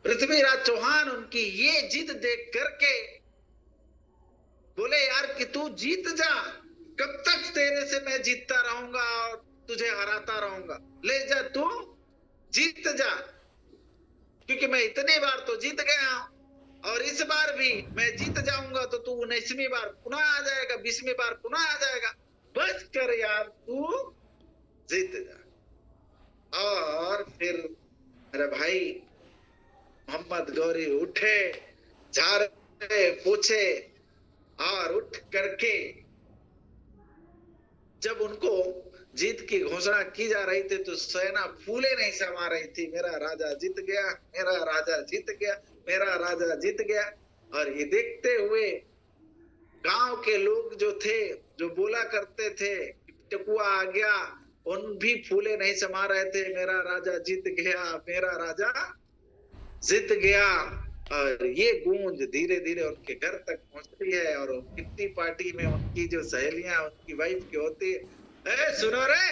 पृथ्वीराज चौहान उनकी ये जिद देख करके बोले, यार कि तू जीत जा, कब तक तेरे से मैं जीतता रहूंगा और तुझे हराता रहूंगा, ले जा तू जीत जा, क्योंकि मैं इतनी बार तो जीत गया हूं, और इस बार भी मैं जीत जाऊंगा तो तू 19वीं बार पुनः आ जाएगा, 20वीं बार पुनः आ जाएगा, बस कर यार, तू जीत जा। और फिर मेरे भाई मोहम्मद गौरी उठे, झाड़े पूछे, और उठ करके जब उनको जीत की घोषणा की जा रही थी तो सेना फूले नहीं समा रही थी, मेरा राजा जीत गया, मेरा राजा जीत गया, मेरा राजा जीत गया। और ये देखते हुए गांव के लोग जो थे, जो बोला करते थे टकुआ आ गया, उन भी फूले नहीं समा रहे थे, मेरा राजा जीत गया, मेरा राजा जीत गया। और ये गूंज धीरे धीरे उनके घर तक पहुंचती है, और किट्टी पार्टी में उनकी जो सहेलियां उनकी वाइफ की होती है, सुनो रे,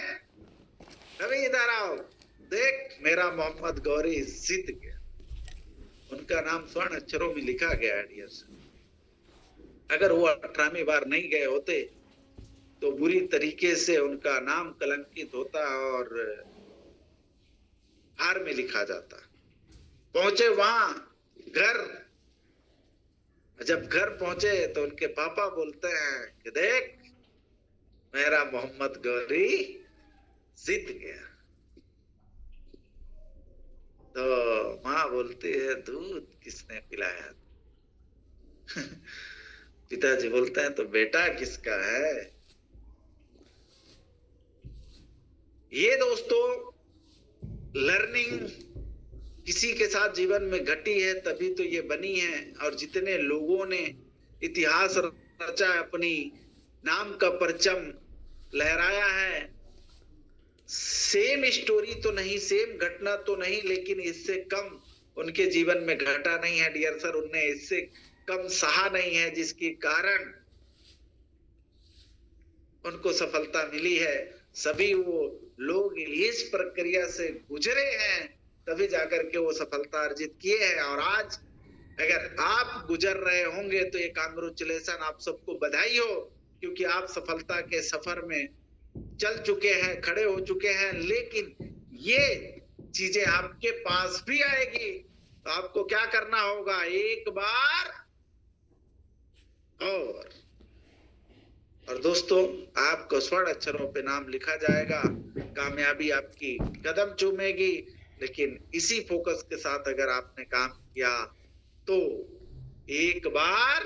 अभी इधर आओ, देख मेरा मोहम्मद गौरी जीत गया। उनका नाम स्वर्ण अक्षरों में लिखा गया है डियर सर। अगर वो 18वीं बार नहीं गए होते तो बुरी तरीके से उनका नाम कलंकित होता और हार में लिखा जाता। पहुंचे वहां घर, जब घर पहुंचे तो उनके पापा बोलते हैं कि देख मेरा मोहम्मद गौरी जीत गया। तो माँ बोलती है, दूध किसने पिलाया? पिताजी बोलते हैं, तो बेटा किसका है? ये दोस्तों लर्निंग किसी के साथ जीवन में घटी है तभी तो ये बनी है। और जितने लोगों ने इतिहास रचा, अपनी नाम का परचम लहराया है, सेम स्टोरी तो नहीं, सेम घटना तो नहीं, लेकिन इससे कम उनके जीवन में घटा नहीं है डियर सर। उनने इससे कम सहा नहीं है, जिसके कारण उनको सफलता मिली है, सभी वो लोग इस प्रक्रिया से गुजरे हैं, तभी जाकर के वो सफलता अर्जित किए हैं। और आज अगर आप गुजर रहे होंगे तो ये कांग्रेचुलेशन, आप सबको बधाई हो, क्योंकि आप सफलता के सफर में चल चुके हैं, खड़े हो चुके हैं। लेकिन ये चीजें आपके पास भी आएगी, तो आपको क्या करना होगा, एक बार और दोस्तों, आपको स्वर्ण अक्षरों पे नाम लिखा जाएगा, कामयाबी आपकी कदम चूमेगी। लेकिन इसी फोकस के साथ अगर आपने काम किया तो एक बार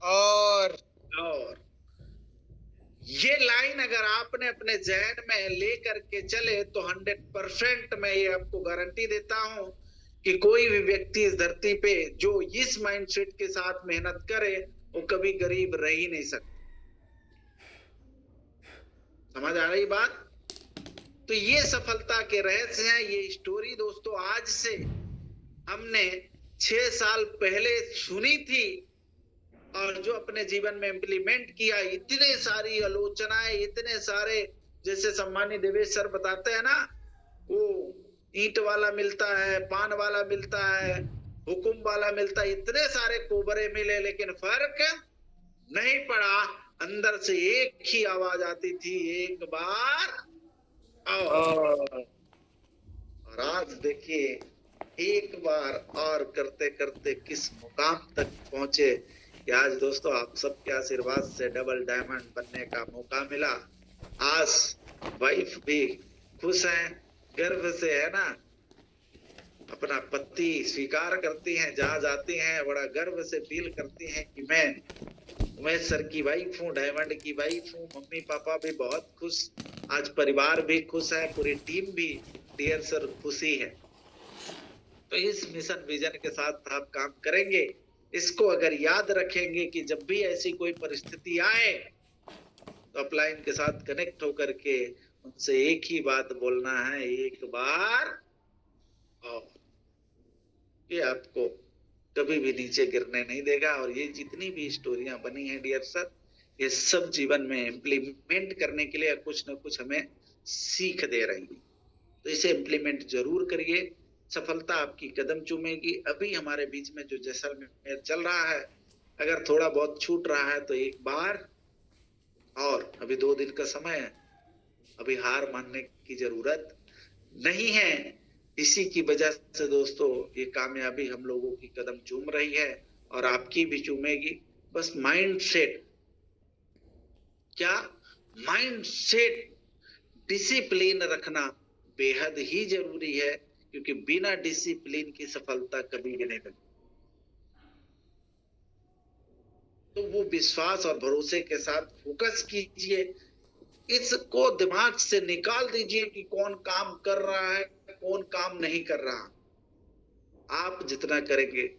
और ये लाइन अगर आपने अपने जहन में लेकर के चले तो 100% मैं ये आपको गारंटी देता हूं कि कोई भी व्यक्ति इस धरती पे जो इस माइंडसेट के साथ मेहनत करे वो कभी गरीब रह ही नहीं सकता। समझ आ रही बात? तो ये सफलता के रहस्य हैं, ये स्टोरी दोस्तों आज से हमने 6 साल पहले सुनी थी और जो अपने जीवन में इम्प्लीमेंट किया। इतने सारी आलोचनाएं, इतने सारे, जैसे सम्मानित देवेश सर बताते हैं ना, वो ईंट वाला मिलता है, पान वाला मिलता है, हुकुम वाला मिलता है, इतने सारे कोबरे मिले लेकिन फर्क नहीं पड़ा। अंदर से एक ही आवाज आती थी, एक बार और आज देखिए एक बार और करते करते किस मुकाम तक पहुंचे कि आज दोस्तों आप सबके आशीर्वाद से डबल डायमंड बनने का मौका मिला। आज वाइफ भी खुश है, गर्व से, है ना, अपना पति स्वीकार करती हैं, जहां जाती हैं बड़ा गर्व से फील करती हैं कि मैं उमेश सर की वाइफ हूँ, डायमंड की वाइफ हूँ। मम्मी पापा भी बहुत खुश, आज परिवार भी खुश है, पूरी टीम भी, डियर सर, खुशी है। तो इस मिशन विजन के साथ आप काम करेंगे, इसको अगर याद रखेंगे कि जब भी ऐसी कोई परिस्थिति आए तो अपलाइन के साथ कनेक्ट होकर के उनसे एक ही बात बोलना है, एक बार और। ये आपको कभी भी नीचे गिरने नहीं देगा। और ये जितनी भी स्टोरियां बनी हैं डियर सर, ये सब जीवन में इम्प्लीमेंट करने के लिए कुछ न कुछ हमें सीख दे रही है। तो इसे इम्प्लीमेंट जरूर करिए, सफलता आपकी कदम चूमेगी। अभी हमारे बीच में जो जैसलमेर चल रहा है, अगर थोड़ा बहुत छूट रहा है तो एक बार और, अभी 2 दिन का समय है, अभी हार मानने की जरूरत नहीं है। इसी की वजह से दोस्तों ये कामयाबी हम लोगों की कदम चूम रही है और आपकी भी चूमेगी। बस माइंड सेट, क्या माइंड सेट, डिसिप्लिन रखना बेहद ही जरूरी है, क्योंकि बिना डिसिप्लिन की सफलता कभी भी नहीं मिलती। तो वो विश्वास और भरोसे के साथ फोकस कीजिए, इसको दिमाग से निकाल दीजिए कि कौन काम कर रहा है, कौन काम नहीं कर रहा। आप जितना करेंगे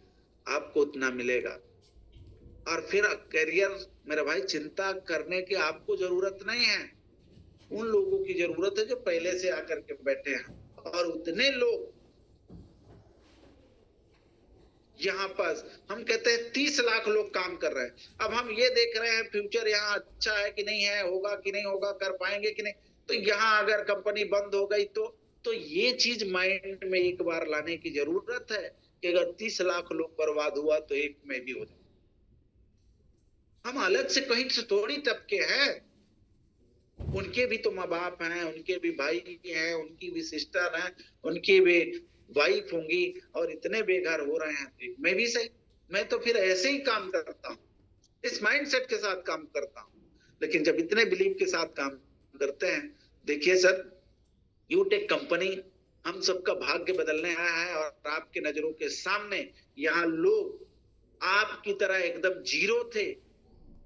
आपको उतना मिलेगा। और फिर करियर, मेरा भाई, चिंता करने की आपको जरूरत नहीं है, उन लोगों की जरूरत है जो पहले से आकर के बैठे हैं। और उतने लोग यहाँ पर, हम कहते हैं 30 लाख लोग काम कर रहे हैं। अब हम ये देख रहे हैं फ्यूचर यहाँ अच्छा है कि नहीं है, होगा कि नहीं होगा, कर पाएंगे कि नहीं। तो यहाँ अगर कंपनी बंद हो गई तो ये चीज माइंड में एक बार लाने की जरूरत है कि अगर 30 लाख लोग बर्बाद हुआ तो एक में भी हो जाए। हम अलग से कहीं से थोड़ी टपके हैं, उनके भी तो माँ बाप हैं, उनके भी भाई हैं, उनकी भी सिस्टर हैं, उनकी भी वाइफ होंगी, और इतने बेघर हो रहे हैं। मैं भी सही, मैं तो फिर ऐसे ही काम करता हूँ, इस माइंडसेट के साथ काम करता हूँ। लेकिन जब इतने बिलीव के साथ काम करते हैं, देखिए सर, यूटेक कंपनी हम सबका भाग्य बदलने आया है। और आपके नजरों के सामने यहाँ लोग आपकी तरह एकदम जीरो थे,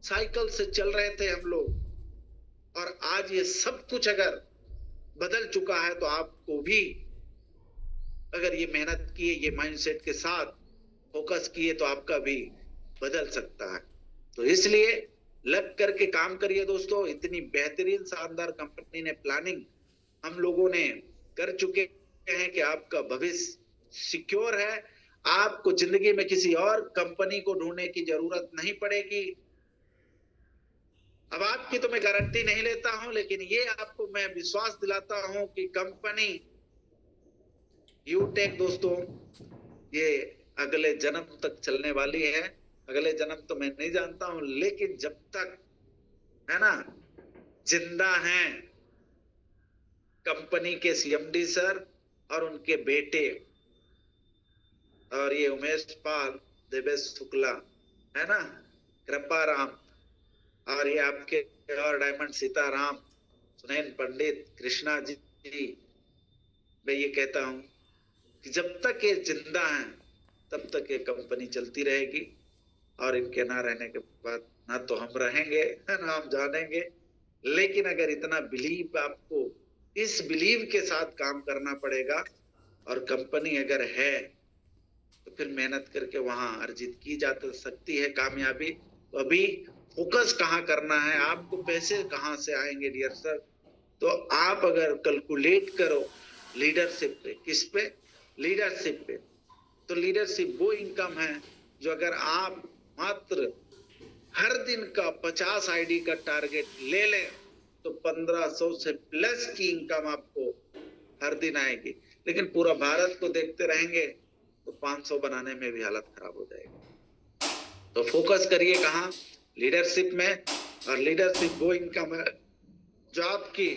साइकिल से चल रहे थे हम लोग, और आज ये सब कुछ अगर बदल चुका है तो आपको भी, अगर ये मेहनत किए, ये माइंडसेट के साथ फोकस किए, तो आपका भी बदल सकता है। तो इसलिए लग करके काम करिए दोस्तों। इतनी बेहतरीन शानदार कंपनी ने प्लानिंग हम लोगों ने कर चुके हैं कि आपका भविष्य सिक्योर है। आपको जिंदगी में किसी और कंपनी को ढूंढने की जरूरत नहीं पड़ेगी। अब आपकी तो मैं गारंटी नहीं लेता हूं, लेकिन ये आपको मैं विश्वास दिलाता हूं कि कंपनी यूटेक दोस्तों ये अगले जन्म तक चलने वाली है। अगले जन्म तो मैं नहीं जानता हूं, लेकिन जब तक है ना जिंदा हैं कंपनी के सीएमडी सर और उनके बेटे और ये उमेश पाल, देवेश शुक्ला है ना, कृपा राम और ये आपके और डायमंड सीताराम, सुनैन पंडित, कृष्णा जी, मैं ये कहता हूं कि जब तक ये जिंदा हैं तब तक ये कंपनी चलती रहेगी और इनके ना रहने के बाद ना तो हम रहेंगे ना हम जानेंगे। लेकिन अगर इतना बिलीव, आपको इस बिलीव के साथ काम करना पड़ेगा और कंपनी अगर है तो फिर मेहनत करके वहां अर्जित की जा सकती है कामयाबी। तो अभी फोकस कहाँ करना है, आपको पैसे कहाँ से आएंगे डियर सर, तो आप अगर कैलकुलेट करो लीडरशिप पे, किस पे, लीडरशिप पे, तो लीडरशिप वो इनकम है जो अगर आप मात्र हर दिन का 50 आईडी का टारगेट ले लें तो 1500 से प्लस की इनकम आपको हर दिन आएगी। लेकिन पूरा भारत को देखते रहेंगे तो 500 बनाने में भी हालत खराब हो जाएगी। तो फोकस करिए कहाँ, लीडरशिप में, और लीडरशिप वो इनकम है जो आपकी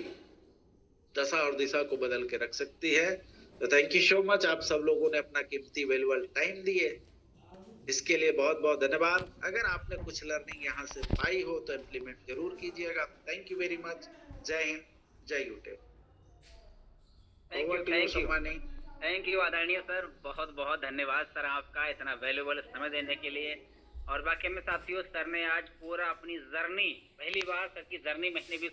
दशा और दिशा को बदल के रख सकती है। तो थैंक यू सो मच, आप सब लोगों ने अपना कीमती वैल्यूएबल टाइम दिए, इसके लिए बहुत बहुत धन्यवाद। अगर आपने कुछ लर्निंग यहाँ से पाई हो तो इम्प्लीमेंट जरूर कीजिएगा। Thank you very much. जय हिंद, जय यूटेक। थैंक यू आदरणीय सर, बहुत बहुत धन्यवाद सर आपका इतना वैल्यूएबल समय देने के लिए। और वाकई में साथियों, सर ने आज पूरा अपनी जर्नी, पहली बार सर की जर्नी मैंने भी